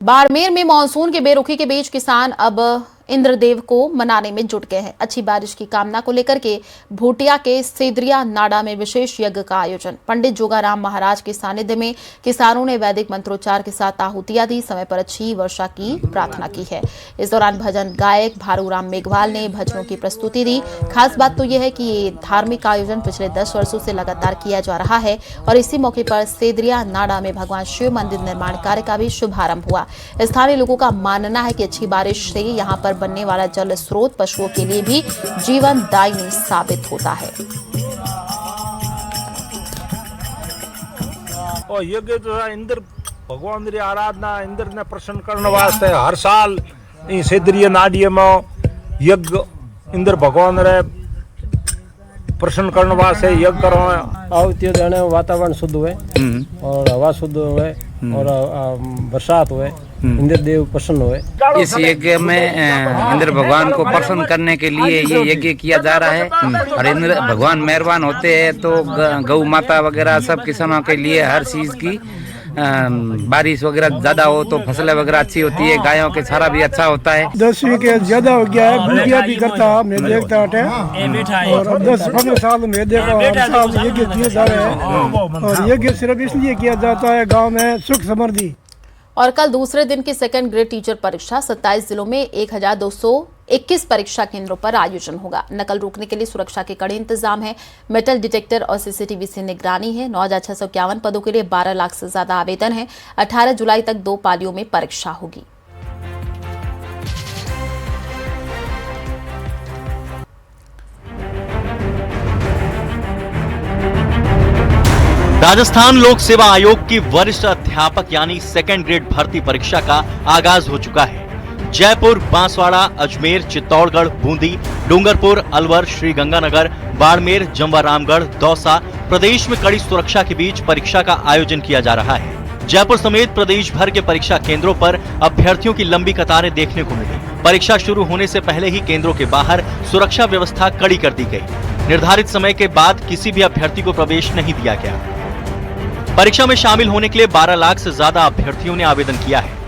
बाड़मेर में मानसून की बेरुखी के बीच किसान अब इंद्रदेव को मनाने में जुट गए हैं। अच्छी बारिश की कामना को लेकर के भूटिया के सेदरिया नाडा में विशेष यज्ञ का आयोजन। पंडित जोगाराम महाराज के सानिध्य में किसानों ने वैदिक मंत्रोच्चार के साथ आहुतियां दी, समय पर अच्छी वर्षा की प्रार्थना की है। इस दौरान भजन गायक भारूराम मेघवाल ने भजनों की प्रस्तुति दी। खास बात तो यह है कि ये धार्मिक आयोजन पिछले 10 वर्षों से लगातार किया जा रहा है और इसी मौके पर सेदरिया नाडा में भगवान शिव मंदिर निर्माण कार्य का भी शुभारंभ हुआ। स्थानीय लोगों का मानना है कि अच्छी बारिश से यहाँ पर बनने वाला जल स्रोत पशुओं के लिए भी जीवनदायिनी साबित होता है। और यज्ञ जो है इंद्र भगवान की आराधना इंद्र ने प्रसन्न करने वास्ते हर साल सेदरिया नाडी में यज्ञ इंद्र भगवान रे प्रसन्न करने वास्ते यज्ञ करो। आहुति देने वातावरण शुद्ध हुए और हवा शुद्ध हुए और बरसात हुए, इंद्र देव प्रसन्न हुए। इस यज्ञ में इंद्र भगवान को प्रसन्न करने के लिए ये यज्ञ किया जा रहा है और इंद्र भगवान मेहरबान होते हैं तो गौ माता वगैरह सब किसानों के लिए हर चीज की बारिश वगैरह ज्यादा हो तो फसलें वगैरह अच्छी होती है, गायों के चारा भी अच्छा होता है। 10वीं के ज्यादा हो गया है, बुढ़िया भी करता मैं देखता है और 10-15 साल में देखो हर साल यज्ञ किए जा रहे हैं और यज्ञ सिर्फ इसलिए किया जाता है गांव में सुख समृद्धि। और कल दूसरे दिन की सेकंड ग्रेड टीचर परीक्षा 27 जिलों में 1221 परीक्षा केंद्रों पर आयोजन होगा। नकल रोकने के लिए सुरक्षा के कड़े इंतजाम है। मेटल डिटेक्टर और सीसीटीवी से निगरानी है। 9,651 पदों के लिए 12 लाख से ज्यादा आवेदन है। 18 जुलाई तक 2 पालियों में परीक्षा होगी। राजस्थान लोक सेवा आयोग की वरिष्ठ अध्यापक यानी सेकेंड ग्रेड भर्ती परीक्षा का आगाज हो चुका है। जयपुर, बांसवाड़ा, अजमेर, चित्तौड़गढ़, बूंदी, डूंगरपुर, अलवर, श्रीगंगानगर, बाड़मेर, जमवारामगढ़, दौसा प्रदेश में कड़ी सुरक्षा के बीच परीक्षा का आयोजन किया जा रहा है। जयपुर समेत प्रदेश भर के परीक्षा केंद्रों पर अभ्यर्थियों की लंबी कतारें देखने को मिली। परीक्षा शुरू होने से पहले ही केंद्रों के बाहर सुरक्षा व्यवस्था कड़ी कर दी गई। निर्धारित समय के बाद किसी भी अभ्यर्थी को प्रवेश नहीं दिया गया। परीक्षा में शामिल होने के लिए 12 लाख से ज्यादा अभ्यर्थियों ने आवेदन किया है।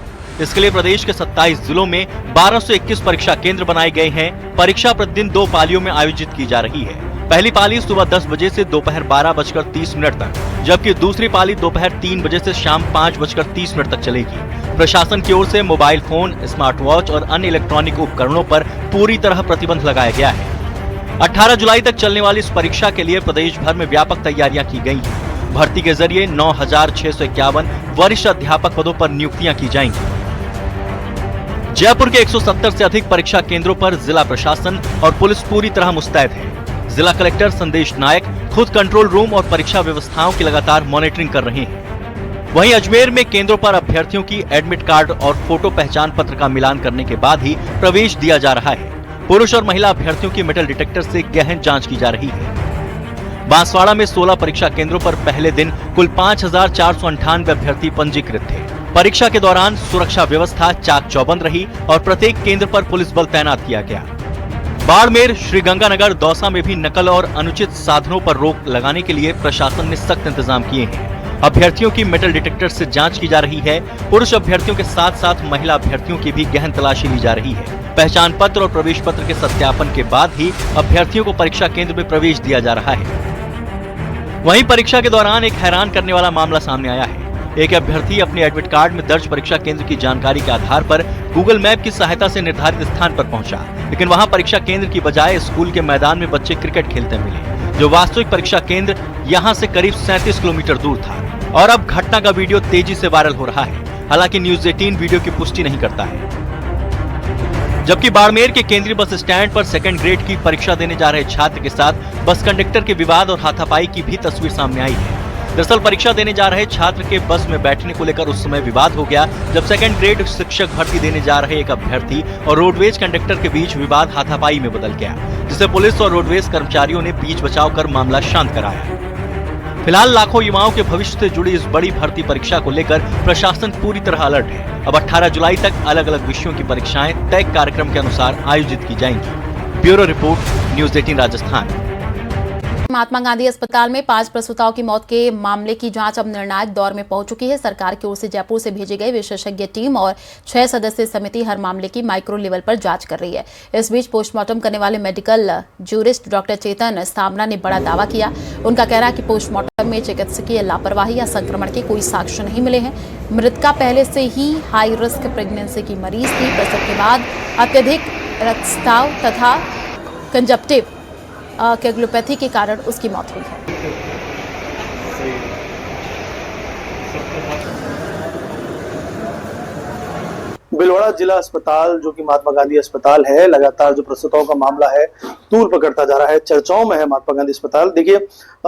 इसके लिए प्रदेश के 27 जिलों में 1221 परीक्षा केंद्र बनाए गए हैं। परीक्षा प्रतिदिन 2 पालियों में आयोजित की जा रही है। पहली पाली सुबह 10 बजे से दोपहर 12:30 तक, जबकि दूसरी पाली दोपहर 3 बजे से शाम 5:30 तक चलेगी। प्रशासन की ओर से मोबाइल फोन, स्मार्ट वॉच और अन्य इलेक्ट्रॉनिक उपकरणों पर पूरी तरह प्रतिबंध लगाया गया है। 18 जुलाई तक चलने वाली इस परीक्षा के लिए प्रदेश भर में व्यापक तैयारियां की गई हैं। भर्ती के जरिए 9,651 वरिष्ठ अध्यापक पदों पर नियुक्तियां की जाएंगी। जयपुर के 170 से अधिक परीक्षा केंद्रों पर जिला प्रशासन और पुलिस पूरी तरह मुस्तैद है। जिला कलेक्टर संदेश नायक खुद कंट्रोल रूम और परीक्षा व्यवस्थाओं की लगातार मॉनिटरिंग कर रहे हैं। वहीं अजमेर में केंद्रों पर अभ्यर्थियों की एडमिट कार्ड और फोटो पहचान पत्र का मिलान करने के बाद ही प्रवेश दिया जा रहा है। पुरुष और महिला अभ्यर्थियों की मेटल डिटेक्टर से गहन जांच की जा रही है। बांसवाड़ा में 16 परीक्षा केंद्रों पर पहले दिन कुल 5,498 अभ्यर्थी पंजीकृत थे। परीक्षा के दौरान सुरक्षा व्यवस्था चाक चौबंद रही और प्रत्येक केंद्र पर पुलिस बल तैनात किया गया। बाड़मेर, श्रीगंगानगर, दौसा में भी नकल और अनुचित साधनों पर रोक लगाने के लिए प्रशासन ने सख्त इंतजाम किए हैं। अभ्यर्थियों की मेटल डिटेक्टर से जांच की जा रही है। पुरुष अभ्यर्थियों के साथ साथ महिला अभ्यर्थियों की भी गहन तलाशी ली जा रही है। पहचान पत्र और प्रवेश पत्र के सत्यापन के बाद ही अभ्यर्थियों को परीक्षा केंद्र में प्रवेश दिया जा रहा है। वहीं परीक्षा के दौरान एक हैरान करने वाला मामला सामने आया है। एक अभ्यर्थी अपने एडमिट कार्ड में दर्ज परीक्षा केंद्र की जानकारी के आधार पर गूगल मैप की सहायता से निर्धारित स्थान पर पहुंचा, लेकिन वहां परीक्षा केंद्र की बजाय स्कूल के मैदान में बच्चे क्रिकेट खेलते मिले, जो वास्तविक परीक्षा केंद्र यहां से करीब 37 किलोमीटर दूर था। और अब घटना का वीडियो तेजी से वायरल हो रहा है। हालांकि न्यूज़ 18 वीडियो की पुष्टि नहीं करता है। जबकि बाड़मेर के केंद्रीय बस स्टैंड पर सेकंड ग्रेड की परीक्षा देने जा रहे छात्र के साथ बस कंडक्टर के विवाद और हाथापाई की भी तस्वीर सामने आई है। दरअसल परीक्षा देने जा रहे छात्र के बस में बैठने को लेकर उस समय विवाद हो गया, जब सेकंड ग्रेड शिक्षक भर्ती देने जा रहे एक अभ्यर्थी और रोडवेज कंडक्टर के बीच विवाद हाथापाई में बदल गया, जिसे पुलिस और रोडवेज कर्मचारियों ने बीच बचाव कर मामला शांत कराया। फिलहाल लाखों युवाओं के भविष्य से जुड़ी इस बड़ी भर्ती परीक्षा को लेकर प्रशासन पूरी तरह अलर्ट है। अब 18 जुलाई तक अलग अलग विषयों की परीक्षाएं तय कार्यक्रम के अनुसार आयोजित की जाएंगी। Bureau report, news 18 Rajasthan. Mahatma Gandhi अस्पताल में 5 प्रसूताओं की मौत के मामले की जांच अब निर्णायक दौर में पहुंच चुकी है। सरकार की ओर से जयपुर से भेजी गई विशेषज्ञ टीम और 6 सदस्यीय समिति हर मामले की माइक्रो लेवल पर जांच कर रही है। इस बीच पोस्टमार्टम करने वाले मेडिकल जूरिस्ट डॉक्टर चेतन सामना ने बड़ा दावा किया। उनका कहना है कि पोस्टमार्टम में चिकित्सकीय लापरवाही या संक्रमण के कोई साक्ष्य नहीं मिले हैं। मृतका पहले से ही हाई रिस्क प्रेगनेंसी की मरीज थी। प्रसव के बाद अत्यधिक रक्तस्राव तथा कंजप्टिव कोगुलोपैथी के कारण उसकी मौत हुई है। भीलवाड़ा जिला अस्पताल जो कि महात्मा गांधी अस्पताल है, लगातार जो प्रसूताओं का मामला है तूल पकड़ता जा रहा है। चर्चाओं में है महात्मा गांधी अस्पताल। देखिए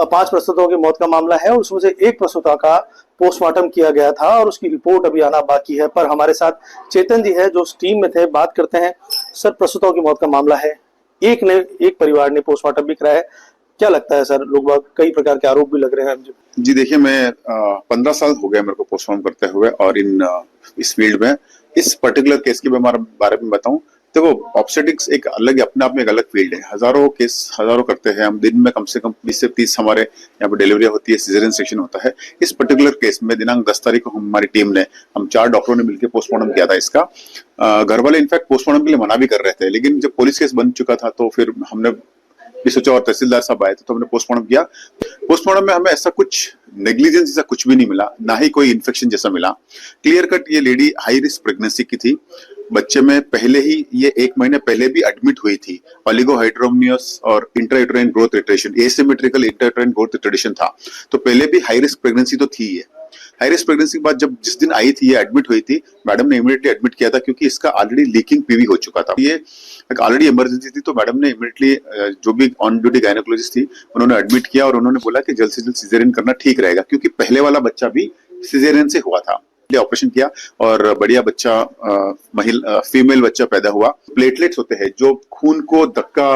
5 प्रसूताओं की मौत का मामला है और उसमें से एक प्रसूता का पोस्टमार्टम किया गया था और उसकी रिपोर्ट अभी आना बाकी है। पर हमारे साथ चेतन जी है जो उस टीम में थे। बात करते हैं सर, प्रसूताओं की मौत का मामला है, एक परिवार ने पोस्टमार्टम भी कराया है। क्या लगता है सर, लोग कई प्रकार के आरोप भी लग रहे हैं जी। देखिए, मैं 15 साल हो गए मेरे को पोस्टमार्टम करते हुए और इस फील्ड में इस पर्टिकुलर केस के बारे में बताऊं तो वो ऑब्स्टेटिक्स एक अलग अपने आप में एक अलग फील्ड है। हजारों करते हैं हम दिन में, कम से कम 20 से 30 हमारे यहाँ पे डिलीवरी होती है, सिजेरियन सेक्शन होता है। इस पर्टिकुलर केस में दिनांक 10 तारीख को हमारी टीम ने, हम 4 डॉक्टरों ने मिलकर पोस्टमार्टम किया था इसका। घर वाले इनफैक्ट पोस्टमार्टम के लिए मना भी कर रहे थे, लेकिन जब पुलिस केस बन चुका था तो फिर हमने भी सोचा और तहसीलदार साहब आए थे तो हमने पोस्टमार्टम किया। पोस्टमार्टम में हमें ऐसा कुछ नेग्लिजेंस जैसा कुछ भी नहीं मिला, ना ही कोई इन्फेक्शन जैसा मिला। क्लियर कट ये लेडी हाई रिस्क प्रेगनेंसी की थी। बच्चे में पहले ही ये 1 महीने पहले भी एडमिट हुई थी। ओलिगोहाइड्रोमियस और intrauterine growth retardation, asymmetrical intrauterine growth retardation था, तो पहले भी हाई रिस्क प्रेगनेंसी तो थी। हाई रिस्क प्रेगनेंसी के बाद जब जिस दिन आई थी, ये एडमिट हुई थी, मैडम ने इमीडिएटली एडमिट किया था क्योंकि इसका ऑलरेडी लीकिंग पीवी हो चुका था। ये एक ऑलरेडी इमरजेंसी थी, तो मैडम ने इमीडिएटली जो भी ऑन ड्यूटी गायनेकोलॉजिस्ट थी उन्होंने एडमिट किया और उन्होंने बोला कि जल्द से जल्द सिजेरियन करना ठीक रहेगा, क्योंकि पहले वाला बच्चा भी सिजेरियन से हुआ था। ऑपरेशन किया और बढ़िया बच्चा, फीमेल बच्चा पैदा हुआ। प्लेटलेट्स होते हैं जो खून को धक्का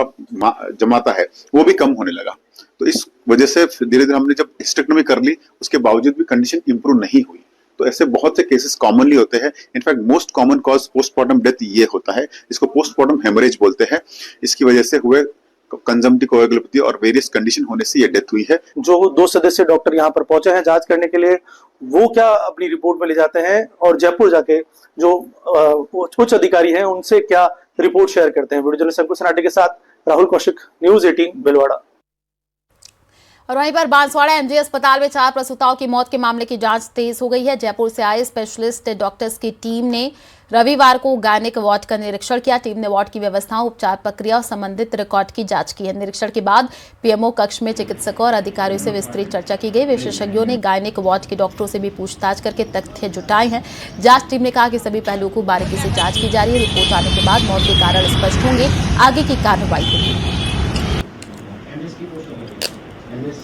जमाता है, वो भी कम होने लगा। तो इस वजह से धीरे धीरे हमने जब हिस्टेक्टोमी कर ली, उसके बावजूद भी कंडीशन इंप्रूव नहीं हुई। तो ऐसे बहुत से केसेस कॉमनली होते हैं। In fact most common cause postmortem death ये होता है, इसको पोस्टमार्टम हेमरेज बोलते हैं। इसकी वजह से हुए कंजम्पटिव कोएगुलोपैथी और वेरियस कंडीशन होने से ये डेथ हुई है। जो 2 सदस्य डॉक्टर यहाँ पर पहुंचे हैं जांच करने के लिए, वो क्या अपनी रिपोर्ट में ले जाते हैं और जयपुर जाके जो उच्च अधिकारी हैं उनसे क्या रिपोर्ट शेयर करते हैं। वीडियो जर्नलिस्ट अंकुश सनाटे के साथ राहुल कौशिक, न्यूज़ 18 भीलवाड़ा। और वहीं पर बांसवाड़ा एमजी अस्पताल में 4 प्रसूताओं की मौत के मामले की जांच तेज हो गई है। जयपुर से आए स्पेशलिस्ट डॉक्टर्स की टीम ने रविवार को गायनिक वार्ड का निरीक्षण किया। टीम ने वार्ड की व्यवस्थाओं, उपचार प्रक्रिया और संबंधित रिकॉर्ड की जांच की है। निरीक्षण के बाद पीएमओ कक्ष में चिकित्सकों और अधिकारियों से विस्तृत चर्चा की गई। विशेषज्ञों ने गायनिक वार्ड के डॉक्टरों से भी पूछताछ करके तथ्य जुटाए हैं। जांच टीम ने कहा कि सभी पहलुओं को बारीकी से जांच की जा रही है। रिपोर्ट आने के बाद मौत के कारण स्पष्ट होंगे, आगे की कार्रवाई होगी।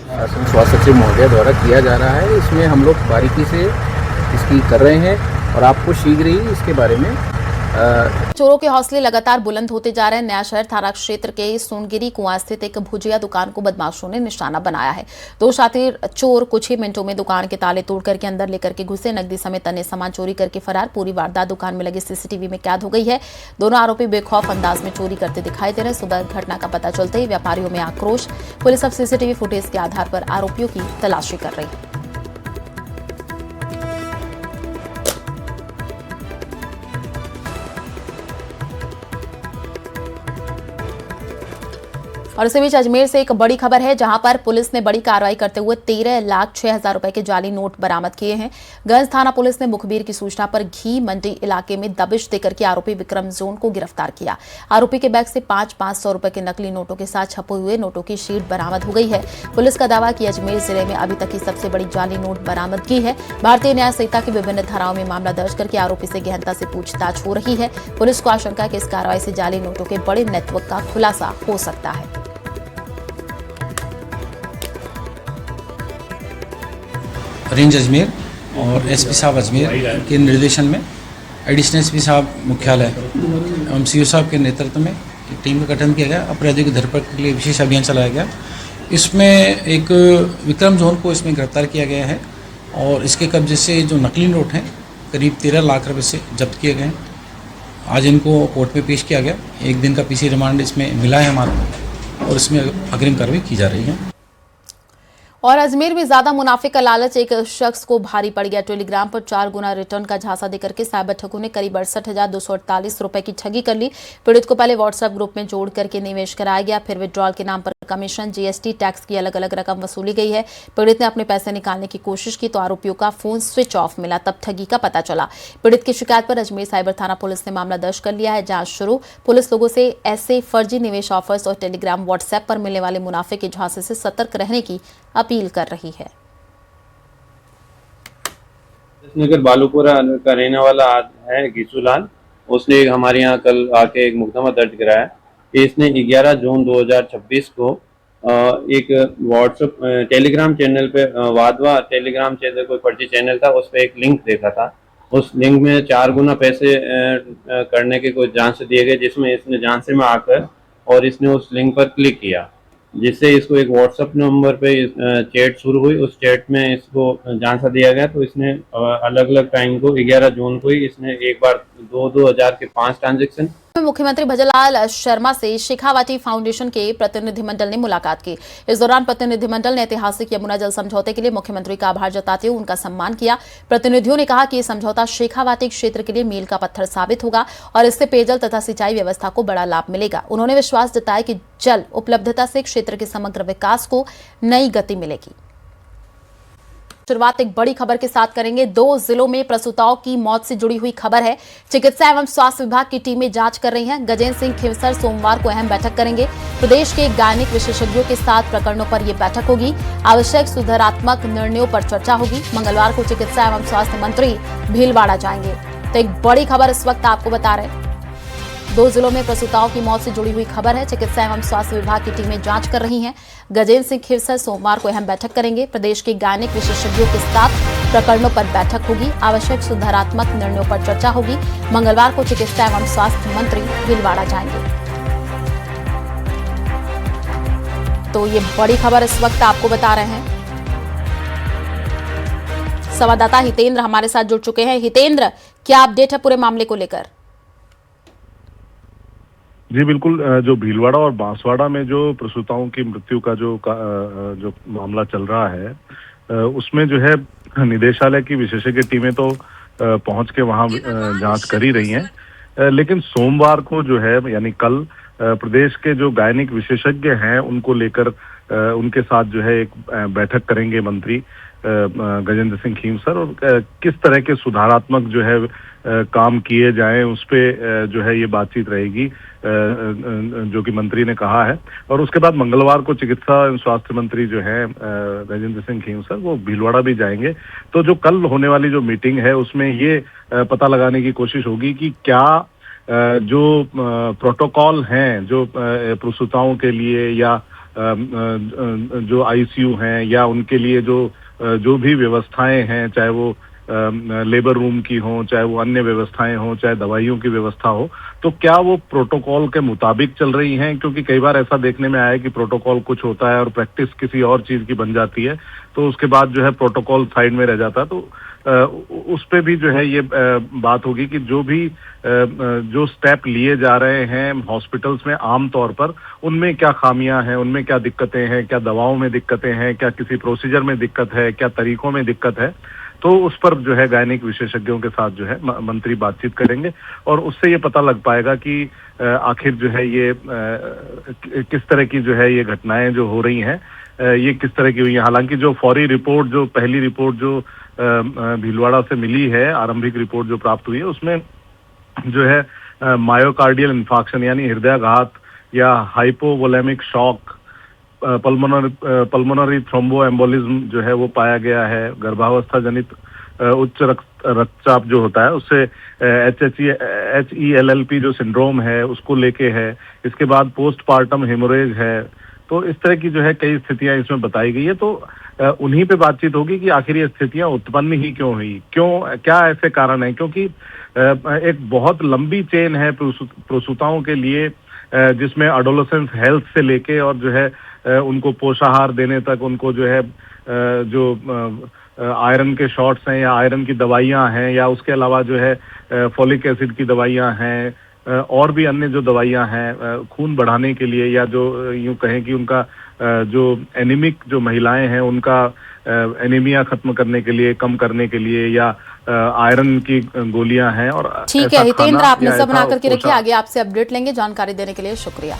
शासन स्वास्थ्य सचिव महोदय द्वारा किया जा रहा है। इसमें हम लोग बारीकी से इसकी कर रहे हैं और आपको शीघ्र ही इसके बारे में चोरों के हौसले लगातार बुलंद होते जा रहे हैं। नया शहर थाना क्षेत्र के सोनगिरी कुआं स्थित एक भुजिया दुकान को बदमाशों ने निशाना बनाया है। 2 शातिर चोर कुछ ही मिनटों में दुकान के ताले तोड़ करके अंदर लेकर के घुसे, नकदी समेत अन्य सामान चोरी करके फरार। पूरी वारदात दुकान में लगे सीसीटीवी में कैद हो गई है। दोनों आरोपी बेखौफ अंदाज में चोरी करते दिखाई दे रहे हैं। सुबह घटना का पता चलते ही व्यापारियों में आक्रोश। पुलिस अब सीसीटीवी फुटेज के आधार पर आरोपियों की तलाशी कर रही है। और इसी बीच अजमेर से एक बड़ी खबर है, जहां पर पुलिस ने बड़ी कार्रवाई करते हुए 13,06,000 रुपए के जाली नोट बरामद किए हैं। गंज थाना पुलिस ने मुखबिर की सूचना पर घी मंडी इलाके में दबिश देकर के आरोपी विक्रम जोन को गिरफ्तार किया। आरोपी के बैग से 500 रुपए के नकली नोटों के साथ छपे हुए नोटों की शीट बरामद हो गई है। पुलिस का दावा कि अजमेर जिले में अभी तक की सबसे बड़ी जाली नोट बरामद की है। भारतीय न्याय संहिता की विभिन्न धाराओं में मामला दर्ज करके आरोपी से गहनता से पूछताछ हो रही है। पुलिस को आशंका है कि इस कार्रवाई से जाली नोटों के बड़े नेटवर्क का खुलासा हो सकता है। रेंज अजमेर और एसपी साहब अजमेर के निर्देशन में एडिशनल एसपी साहब मुख्यालय एवं सीओ साहब के नेतृत्व में एक टीम का गठन किया गया। अपराधियों की धरपकड़ के लिए विशेष अभियान चलाया गया। इसमें एक विक्रम जोन को इसमें गिरफ्तार किया गया है और इसके कब्जे से जो नकली नोट हैं करीब 13 लाख रुपए से जब्त किए गए। आज इनको कोर्ट में पेश किया गया। 1 दिन का पीसी रिमांड इसमें मिला है हमारा और इसमें अग्रिम कार्रवाई की जा रही है। और अजमेर में ज्यादा मुनाफे का लालच एक शख्स को भारी पड़ गया। टेलीग्राम पर 4 गुना रिटर्न का झांसा देकर के साइबर ठगों ने करीब 68,248 रुपए की ठगी कर ली। पीड़ित को पहले व्हाट्सएप ग्रुप में जोड़ करके निवेश कराया गया, फिर विड्रॉल के नाम पर कमीशन, जीएसटी, टैक्स की अलग अलग रकम वसूली गई है। पीड़ित ने अपने पैसे निकालने की कोशिश की तो आरोपियों का फोन स्विच ऑफ मिला, तब ठगी का पता चला। पीड़ित की शिकायत पर अजमेर साइबर थाना पुलिस ने मामला दर्ज कर लिया है। जांच शुरू। पुलिस लोगों से ऐसे फर्जी निवेश ऑफर्स और टेलीग्राम, व्हाट्सएप पर मिलने वाले मुनाफे के झांसे से सतर्क रहने की अपील कर रही है। नगर बालूपुरा का रहने वाला है गीसूलाल, उसने हमारे यहाँ कल आके एक मुकदमा दर्ज कराया कि इसने 11 जून 2026 को एक व्हाट्सएप टेलीग्राम चैनल पे वादवा टेलीग्राम चैनल कोई फर्जी चैनल था, उस पर एक लिंक देखा था। उस लिंक में 4 गुना पैसे करने के कोई झांसे दिए गए, जिसमें इसने झांसे में आकर और इसने उस लिंक पर क्लिक किया, जिससे इसको एक व्हाट्सएप नंबर पे चैट शुरू हुई। उस चैट में इसको झांसा दिया गया तो इसने अलग अलग टाइम को 11 जून को ही इसने एक बार 2,000 के 5 ट्रांजेक्शन। मुख्यमंत्री भजनलाल शर्मा से शेखावाटी फाउंडेशन के प्रतिनिधिमंडल ने मुलाकात की। इस दौरान प्रतिनिधिमंडल ने ऐतिहासिक यमुना जल समझौते के लिए मुख्यमंत्री का आभार जताते हुए उनका सम्मान किया। प्रतिनिधियों ने कहा कि यह समझौता शेखावाटी क्षेत्र के लिए मील का पत्थर साबित होगा और इससे पेयजल तथा सिंचाई व्यवस्था को बड़ा लाभ मिलेगा। उन्होंने विश्वास जताया कि जल उपलब्धता से क्षेत्र के समग्र विकास को नई गति मिलेगी। शुरुआत एक बड़ी खबर के साथ करेंगे। 2 जिलों में प्रसूताओं की मौत से जुड़ी हुई खबर है। चिकित्सा एवं स्वास्थ्य विभाग की टीमें जांच कर रही हैं। गजेंद्र सिंह खींवसर सोमवार को अहम बैठक करेंगे। प्रदेश के गायनिक विशेषज्ञों के साथ प्रकरणों पर यह बैठक होगी। आवश्यक सुधारात्मक निर्णयों पर चर्चा होगी। मंगलवार को चिकित्सा एवं स्वास्थ्य मंत्री भीलवाड़ा जाएंगे। तो एक बड़ी खबर इस वक्त आपको बता रहे हैं। 2 जिलों में प्रसूताओं की मौत से जुड़ी हुई खबर है। चिकित्सा एवं स्वास्थ्य विभाग की टीमें जांच कर रही हैं। गजेंद्र सिंह खींवसर सोमवार को अहम बैठक करेंगे। प्रदेश के गायनिक विशेषज्ञों के साथ प्रकरणों पर बैठक होगी। आवश्यक सुधारात्मक निर्णयों पर चर्चा होगी। मंगलवार को चिकित्सा एवं स्वास्थ्य मंत्री भीलवाड़ा जाएंगे। तो ये बड़ी खबर इस वक्त आपको बता रहे हैं। संवाददाता हितेंद्र हमारे साथ जुड़ चुके हैं। हितेंद्र, क्या अपडेट है पूरे मामले को लेकर? जी बिल्कुल, जो भीलवाड़ा और बांसवाड़ा में जो प्रसूताओं की मृत्यु का जो मामला चल रहा है, उसमें जो है निदेशालय की विशेषज्ञ टीमें तो पहुंच के वहां जांच कर ही रही हैं, लेकिन सोमवार को जो है यानी कल प्रदेश के जो गायनिक विशेषज्ञ हैं उनको लेकर उनके साथ जो है एक बैठक करेंगे मंत्री गजेंद्र सिंह खींवसर, और किस तरह के सुधारात्मक जो है काम किए जाएं उस पे जो है ये बातचीत रहेगी, जो कि मंत्री ने कहा है। और उसके बाद मंगलवार को चिकित्सा एवं स्वास्थ्य मंत्री जो है गजेंद्र सिंह खींवसर वो भीलवाड़ा भी जाएंगे। तो जो कल होने वाली जो मीटिंग है उसमें ये पता लगाने की कोशिश होगी कि क्या जो प्रोटोकॉल हैं जो प्रसूताओं के लिए या जो आईसीयू हैं या उनके लिए जो भी व्यवस्थाएं हैं, चाहे वो लेबर रूम की हो, चाहे वो अन्य व्यवस्थाएं हो, चाहे दवाइयों की व्यवस्था हो, तो क्या वो प्रोटोकॉल के मुताबिक चल रही हैं? क्योंकि कई बार ऐसा देखने में आया है कि प्रोटोकॉल कुछ होता है और प्रैक्टिस किसी और चीज की बन जाती है, तो उसके बाद जो है प्रोटोकॉल साइड में रह जाता है। तो उस पे भी जो है ये बात होगी कि जो स्टेप लिए जा रहे हैं हॉस्पिटल्स में आम तौर पर, उनमें क्या खामियां हैं, उनमें क्या दिक्कतें हैं, क्या दवाओं में दिक्कतें हैं, क्या किसी प्रोसीजर में दिक्कत है, क्या तरीकों में दिक्कत है। तो उस पर जो है गायनिक विशेषज्ञों के साथ जो है मंत्री बातचीत करेंगे और उससे ये पता लग पाएगा कि आखिर जो है ये किस तरह की जो है ये घटनाएं जो हो रही हैं ये किस तरह की हुई है। हालांकि जो फौरी रिपोर्ट, जो पहली रिपोर्ट जो भीलवाड़ा से मिली है, आरंभिक रिपोर्ट जो प्राप्त हुई है, उसमें जो है मायोकार्डियल इन्फार्क्शन यानी हृदयाघात या हाइपोवोलेमिक शॉक, पल्मोनरी थ्रोम्बोएम्बोलिज्म जो है वो पाया गया है। गर्भावस्था जनित उच्च रक्तचाप जो होता है उससे HELLP जो सिंड्रोम है उसको लेके है। इसके बाद पोस्टपार्टम हेमोरेज है। तो इस तरह की जो है कई स्थितियां इसमें बताई गई है। तो उन्हीं पे बातचीत होगी कि आखिर ये स्थितियां उत्पन्न ही क्यों हुई, क्या ऐसे कारण है। क्योंकि एक बहुत लंबी चेन है प्रसूताओं के लिए, जिसमें एडोलेसेंस हेल्थ से लेके और जो है उनको पोषाहार देने तक, उनको जो है जो आयरन के शॉट्स हैं या आयरन की दवाइयां हैं या उसके अलावा जो है फॉलिक एसिड की दवाइयां हैं और भी अन्य जो दवाइयां हैं खून बढ़ाने के लिए, या जो यूं कहें कि उनका जो एनीमिक जो महिलाएं हैं उनका एनीमिया खत्म करने के लिए, कम करने के लिए, या आयरन की गोलियां हैं। और ठीक है हितेंद्र, आपने सब बना करके रखिए, आगे आपसे अपडेट लेंगे। जानकारी देने के लिए शुक्रिया।